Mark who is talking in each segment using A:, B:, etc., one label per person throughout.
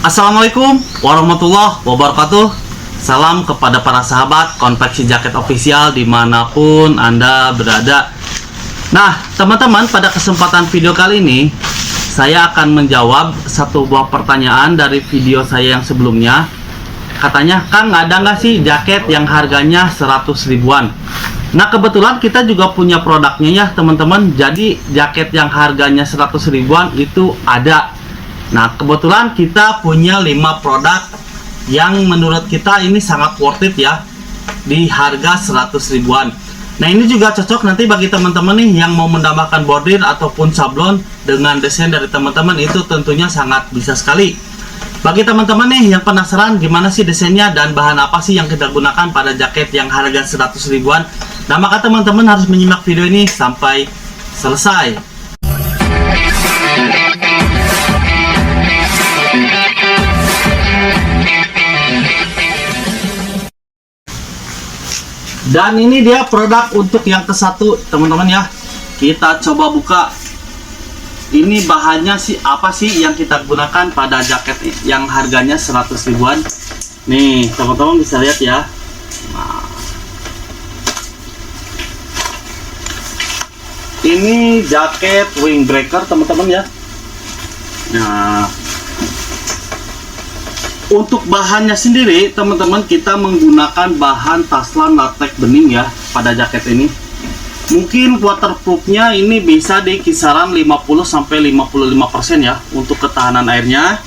A: Assalamualaikum warahmatullahi wabarakatuh. Salam kepada para sahabat konveksi jaket official dimanapun Anda berada. Nah teman-teman, pada kesempatan video kali ini saya akan menjawab satu buah pertanyaan dari video saya yang sebelumnya. Katanya, Kang, ada nggak sih jaket yang harganya 100 ribuan? Nah kebetulan kita juga punya produknya ya teman-teman. Jadi jaket yang harganya 100 ribuan itu ada. Nah kebetulan kita punya 5 produk yang menurut kita ini sangat worth it ya, di harga 100 ribuan. Nah ini juga cocok nanti bagi teman-teman nih yang mau menambahkan bordir ataupun sablon dengan desain dari teman-teman, itu tentunya sangat bisa sekali. Bagi teman-teman nih yang penasaran gimana sih desainnya dan bahan apa sih yang kita gunakan pada jaket yang harga 100 ribuan, nah maka teman-teman harus menyimak video ini sampai selesai. Dan ini dia produk untuk yang ke satu teman-teman ya. Kita coba buka. Ini bahannya sih apa sih yang kita gunakan pada jaket yang harganya 100 ribuan. Nih teman-teman bisa lihat ya. Nah, ini jaket windbreaker teman-teman ya. Nah untuk bahannya sendiri teman-teman, kita menggunakan bahan Taslan latex bening ya pada jaket ini. Mungkin waterproofnya ini bisa di kisaran 50-55% ya untuk ketahanan airnya.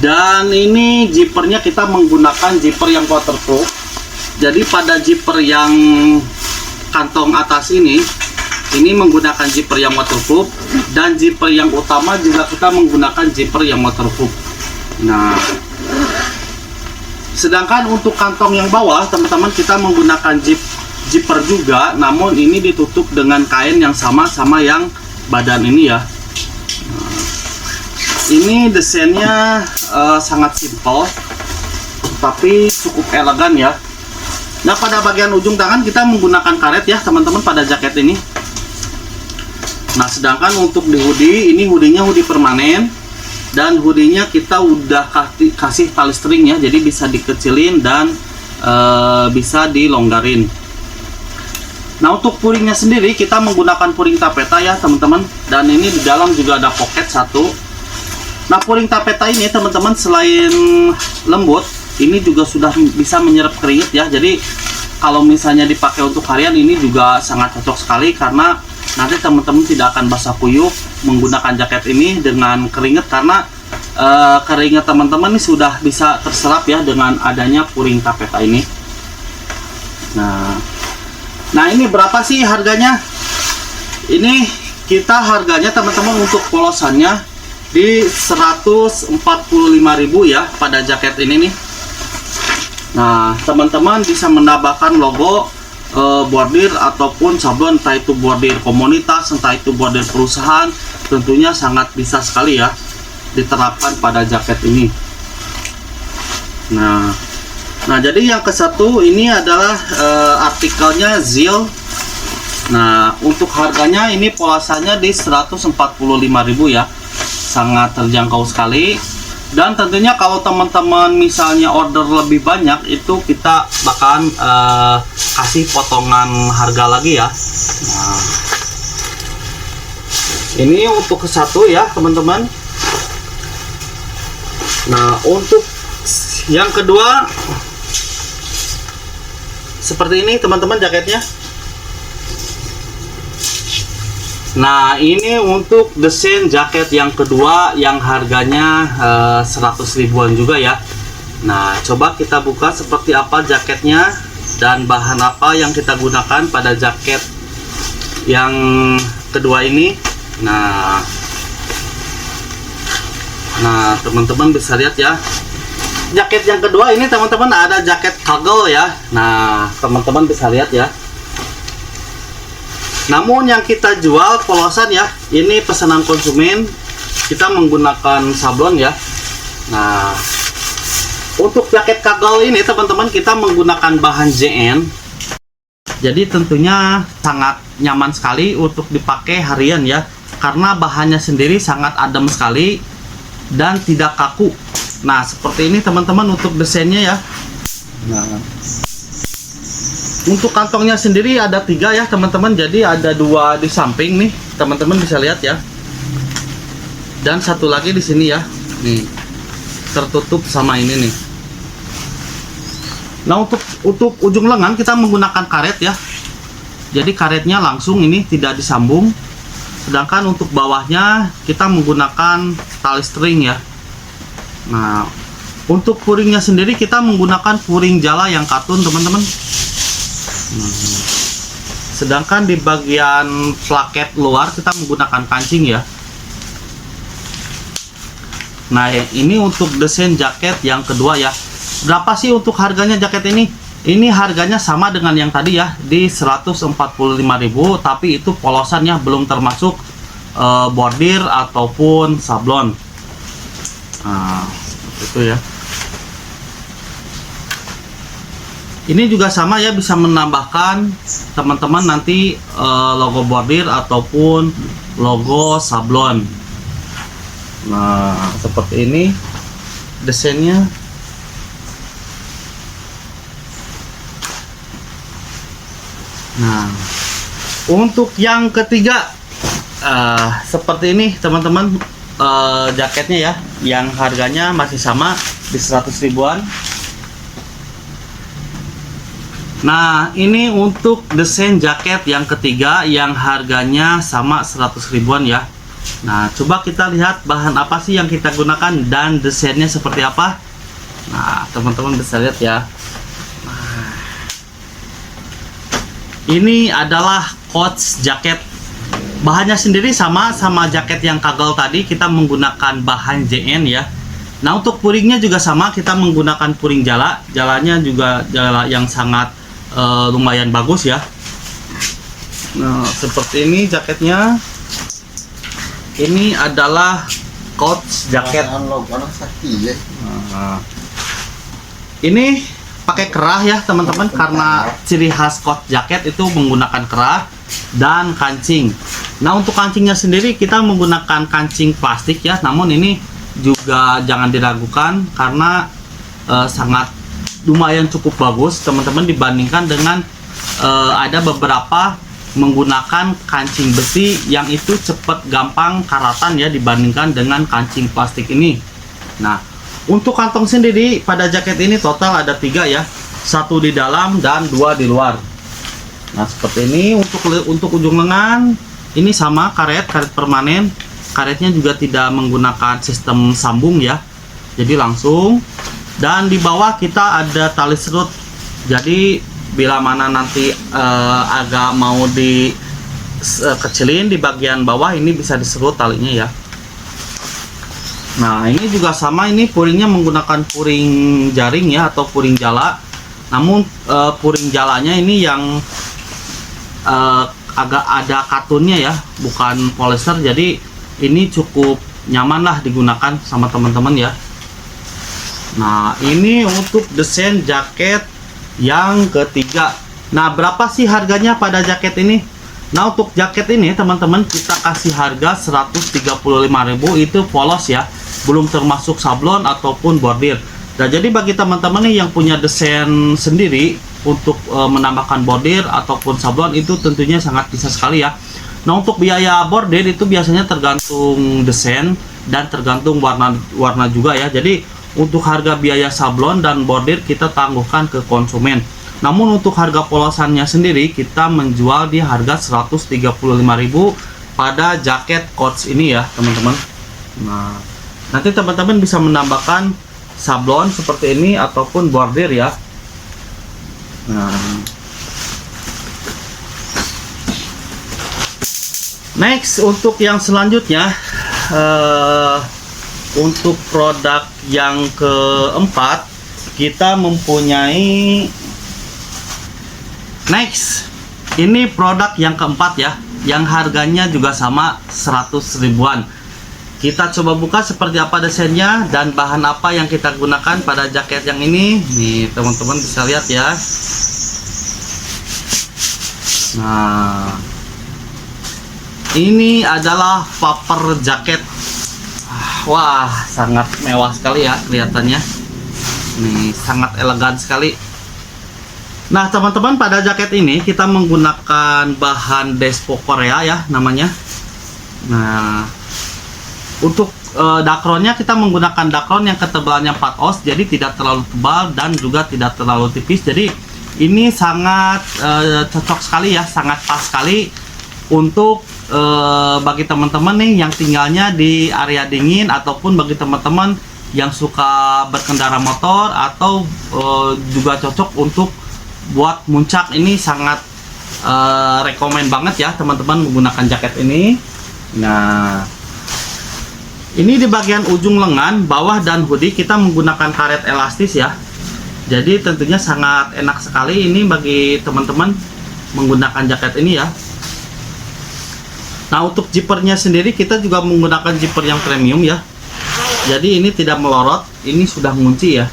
A: Dan ini zippernya kita menggunakan zipper yang waterproof. Jadi pada zipper yang kantong atas ini menggunakan zipper yang waterproof, dan zipper yang utama juga kita menggunakan zipper yang waterproof. Nah, sedangkan untuk kantong yang bawah teman-teman kita menggunakan zipper juga, namun ini ditutup dengan kain yang sama yang badan ini ya. Nah, ini desainnya sangat simpel tapi cukup elegan ya. Nah pada bagian ujung tangan kita menggunakan karet ya teman-teman pada jaket ini. Nah sedangkan untuk di hoodie, ini hoodie-nya hoodie permanen. Dan hoodie-nya kita udah kasih tali string ya, jadi bisa dikecilin dan bisa dilonggarin. Nah untuk puringnya sendiri kita menggunakan puring tapeta ya teman-teman, dan ini di dalam juga ada pocket satu. Nah puring tapeta ini teman-teman selain lembut, ini juga sudah bisa menyerap keringat ya. Jadi kalau misalnya dipakai untuk harian ini juga sangat cocok sekali, karena nanti teman-teman tidak akan basah kuyup menggunakan jaket ini dengan keringat, karena keringat teman-teman ini sudah bisa terserap ya dengan adanya puring tapeta ini. Nah ini berapa sih harganya? Ini kita harganya teman-teman untuk polosannya di 145.000 ya pada jaket ini nih. Nah teman-teman bisa menambahkan logo bordir ataupun sablon, entah itu bordir komunitas, entah itu bordir perusahaan, tentunya sangat bisa sekali ya diterapkan pada jaket ini. Nah jadi yang ke satu ini adalah artikelnya Zil. Nah untuk harganya ini polasannya di 145.000 ya, sangat terjangkau sekali. Dan tentunya kalau teman-teman misalnya order lebih banyak, itu kita bakalan kasih potongan harga lagi ya. Nah, ini untuk ke satu ya teman-teman. Nah untuk yang kedua seperti ini teman-teman jaketnya. Nah ini untuk desain jaket yang kedua yang harganya 100 ribuan juga ya. Nah coba kita buka seperti apa jaketnya dan bahan apa yang kita gunakan pada jaket yang kedua ini. Nah teman-teman bisa lihat ya, jaket yang kedua ini teman-teman ada jaket kagel ya. Nah teman-teman bisa lihat ya. Namun yang kita jual polosan ya, ini pesanan konsumen, kita menggunakan sablon ya. Nah untuk jaket kagel ini teman-teman kita menggunakan bahan JN. Jadi tentunya sangat nyaman sekali untuk dipakai harian ya, karena bahannya sendiri sangat adem sekali dan tidak kaku. Nah, seperti ini teman-teman untuk desainnya ya. Nah, untuk kantongnya sendiri ada 3 ya teman-teman. Jadi ada 2 di samping nih, teman-teman bisa lihat ya. Dan satu lagi di sini ya. Nih, tertutup sama ini nih. Nah, untuk ujung lengan kita menggunakan karet ya. Jadi karetnya langsung ini tidak disambung. Sedangkan untuk bawahnya kita menggunakan tali string ya. Nah, untuk puringnya sendiri kita menggunakan puring jala yang katun teman-teman. Sedangkan di bagian plaket luar kita menggunakan kancing ya. Nah, ini untuk desain jaket yang kedua ya. Berapa sih untuk harganya jaket ini? Ini harganya sama dengan yang tadi ya, di 145.000, tapi itu polosannya belum termasuk bordir ataupun sablon. Nah, seperti itu ya. Ini juga sama ya, bisa menambahkan teman-teman nanti logo bordir ataupun logo sablon. Nah, seperti ini desainnya. Nah, untuk yang ketiga seperti ini teman-teman, jaketnya ya, yang harganya masih sama di 100 ribuan. Nah, ini untuk desain jaket yang ketiga yang harganya sama 100 ribuan ya. Nah, coba kita lihat bahan apa sih yang kita gunakan dan desainnya seperti apa. Nah, teman-teman bisa lihat ya. Ini adalah coach jaket. Bahannya sendiri sama jaket yang kagel tadi, kita menggunakan bahan JN ya. Nah, untuk puringnya juga sama, kita menggunakan puring jala. Jalanya juga jala yang sangat lumayan bagus ya. Nah, seperti ini jaketnya. Ini adalah coach jaket. Nah, ini pakai kerah ya teman-teman, karena ciri khas coat jaket itu menggunakan kerah dan kancing. Nah, untuk kancingnya sendiri kita menggunakan kancing plastik ya, namun ini juga jangan diragukan karena sangat lumayan cukup bagus teman-teman, dibandingkan dengan ada beberapa menggunakan kancing besi yang itu cepat gampang karatan ya, dibandingkan dengan kancing plastik ini. Nah, untuk kantong sendiri pada jaket ini total ada 3 ya, 1 di dalam dan 2 di luar. Nah, seperti ini. Untuk ujung lengan ini sama karet permanen. Karetnya juga tidak menggunakan sistem sambung ya, jadi langsung. Dan di bawah kita ada tali serut. Jadi bila mana nanti agak mau dikecilin di bagian bawah, ini bisa diserut talinya ya. Nah, ini juga sama, ini puringnya menggunakan puring jaring ya, atau puring jala. Namun puring jalanya ini yang agak ada katunnya ya, bukan polyester. Jadi ini cukup nyaman lah digunakan sama teman-teman ya. Nah, ini untuk desain jaket yang ketiga. Nah, berapa sih harganya pada jaket ini? Nah, untuk jaket ini teman-teman kita kasih harga 135.000, itu polos ya, belum termasuk sablon ataupun bordir. Nah, jadi bagi teman-teman nih yang punya desain sendiri untuk menambahkan bordir ataupun sablon, itu tentunya sangat bisa sekali ya. Nah, untuk biaya bordir itu biasanya tergantung desain dan tergantung warna juga ya. Jadi untuk harga biaya sablon dan bordir kita tangguhkan ke konsumen. Namun untuk harga polosannya sendiri kita menjual di harga 135.000 pada jaket coach ini ya teman-teman. Nah, nanti teman-teman bisa menambahkan sablon seperti ini ataupun bordir ya. Nah, next untuk yang selanjutnya, untuk produk yang keempat kita mempunyai next. Ini produk yang keempat ya, yang harganya juga sama 100 ribuan. Kita coba buka seperti apa desainnya dan bahan apa yang kita gunakan pada jaket yang ini. Nih teman-teman bisa lihat ya. Nah, ini adalah paper jaket. Wah, sangat mewah sekali ya kelihatannya. Nih, sangat elegan sekali. Nah, teman-teman, pada jaket ini kita menggunakan bahan Despo Korea ya namanya. Nah, untuk dakronnya kita menggunakan dakron yang ketebalannya 4 oz, jadi tidak terlalu tebal dan juga tidak terlalu tipis. Jadi ini sangat cocok sekali ya, sangat pas sekali untuk bagi teman-teman nih yang tinggalnya di area dingin, ataupun bagi teman-teman yang suka berkendara motor, atau juga cocok untuk buat muncak. Ini sangat rekomen banget ya teman-teman menggunakan jaket ini. Nah, ini di bagian ujung lengan, bawah dan hoodie kita menggunakan karet elastis ya. Jadi tentunya sangat enak sekali ini bagi teman-teman menggunakan jaket ini ya. Nah, untuk zippernya sendiri kita juga menggunakan zipper yang premium ya. Jadi ini tidak melorot, ini sudah mengunci ya.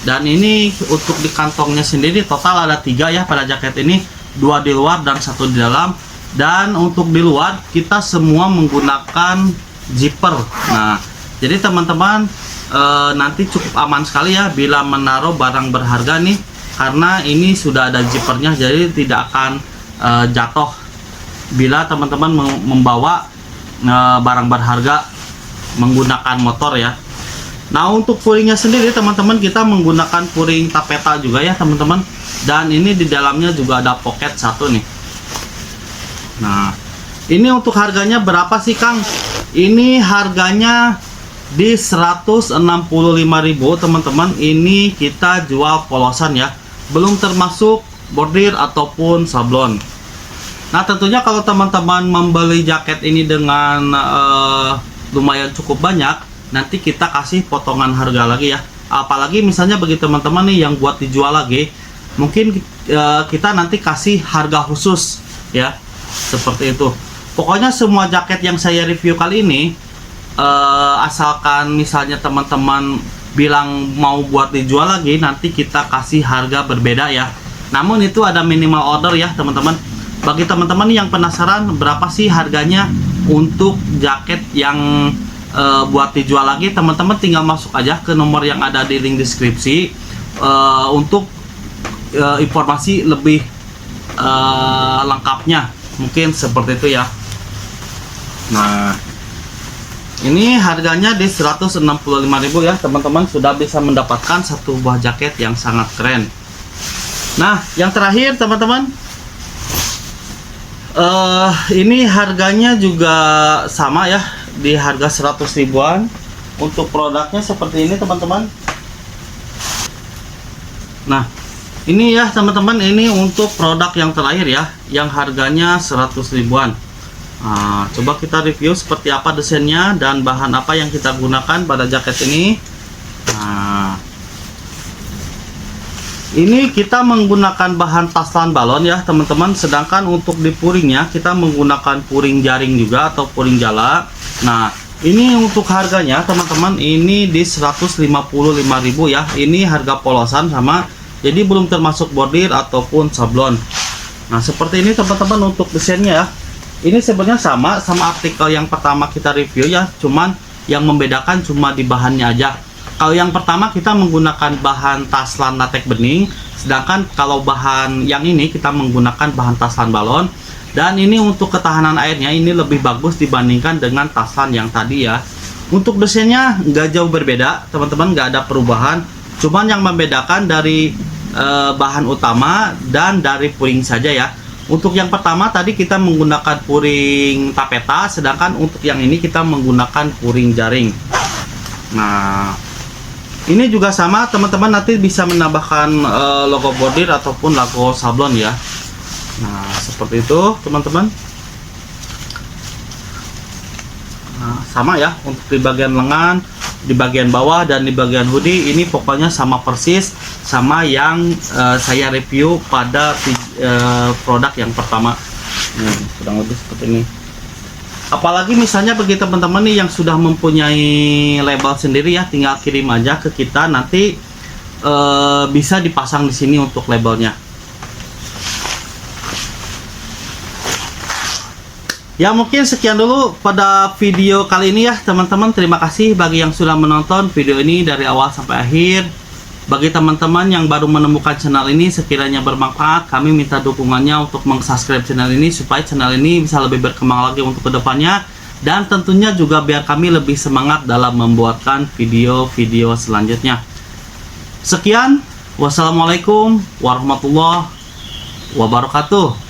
A: Dan ini untuk di kantongnya sendiri total ada 3 ya pada jaket ini, 2 di luar dan 1 di dalam. Dan untuk di luar kita semua menggunakan zipper. Nah, jadi teman-teman nanti cukup aman sekali ya bila menaruh barang berharga nih, karena ini sudah ada zippernya, jadi tidak akan jatuh bila teman-teman membawa barang berharga menggunakan motor ya. Nah, untuk puringnya sendiri teman-teman kita menggunakan puring tapeta juga ya teman-teman, dan ini di dalamnya juga ada pocket 1 nih. Nah, ini untuk harganya berapa sih Kang? Ini harganya di 165.000 teman-teman. Ini kita jual polosan ya, belum termasuk bordir ataupun sablon. Nah, tentunya kalau teman-teman membeli jaket ini dengan lumayan cukup banyak, nanti kita kasih potongan harga lagi ya. Apalagi misalnya bagi teman-teman nih yang buat dijual lagi, mungkin kita nanti kasih harga khusus ya, seperti itu. Pokoknya semua jaket yang saya review kali ini, asalkan misalnya teman-teman bilang mau buat dijual lagi, nanti kita kasih harga berbeda ya. Namun itu ada minimal order ya teman-teman. Bagi teman-teman yang penasaran berapa sih harganya untuk jaket yang buat dijual lagi, teman-teman tinggal masuk aja ke nomor yang ada di link deskripsi untuk informasi lebih lengkapnya, mungkin seperti itu ya. Nah, ini harganya di 165.000 ya teman-teman, sudah bisa mendapatkan satu buah jaket yang sangat keren. Nah, yang terakhir teman-teman, ini harganya juga sama ya, di harga 100 ribuan. Untuk produknya seperti ini teman-teman. Nah, ini ya teman-teman, ini untuk produk yang terakhir ya, yang harganya 100 ribuan. Nah, coba kita review seperti apa desainnya dan bahan apa yang kita gunakan pada jaket ini. Nah, ini kita menggunakan bahan taslan balon ya teman-teman. Sedangkan untuk di puringnya kita menggunakan puring jaring juga atau puring jala. Nah, ini untuk harganya teman-teman, ini di 155.000 ya. Ini harga polosan sama, jadi belum termasuk bordir ataupun sablon. Nah, seperti ini teman-teman untuk desainnya ya. Ini sebenarnya sama artikel yang pertama kita review ya, cuman yang membedakan cuma di bahannya aja. Kalau yang pertama kita menggunakan bahan taslan latex bening, sedangkan kalau bahan yang ini kita menggunakan bahan taslan balon. Dan ini untuk ketahanan airnya ini lebih bagus dibandingkan dengan taslan yang tadi ya. Untuk desainnya nggak jauh berbeda teman-teman, nggak ada perubahan, cuman yang membedakan dari bahan utama dan dari puring saja ya. Untuk yang pertama tadi kita menggunakan puring tapeta, sedangkan untuk yang ini kita menggunakan puring jaring. Nah, ini juga sama teman-teman, nanti bisa menambahkan logo bordir ataupun logo sablon ya. Nah, seperti itu teman-teman. Nah, sama ya untuk di bagian lengan, di bagian bawah dan di bagian hoodie, ini pokoknya sama persis sama yang saya review pada produk yang pertama. Kurang lebih seperti ini. Apalagi misalnya bagi teman-teman nih yang sudah mempunyai label sendiri ya, tinggal kirim aja ke kita, nanti bisa dipasang di sini untuk labelnya. Ya mungkin sekian dulu pada video kali ini ya teman-teman. Terima kasih bagi yang sudah menonton video ini dari awal sampai akhir. Bagi teman-teman yang baru menemukan channel ini, sekiranya bermanfaat, kami minta dukungannya untuk meng-subscribe channel ini supaya channel ini bisa lebih berkembang lagi untuk kedepannya. Dan tentunya juga biar kami lebih semangat dalam membuatkan video-video selanjutnya. Sekian, wassalamualaikum warahmatullahi wabarakatuh.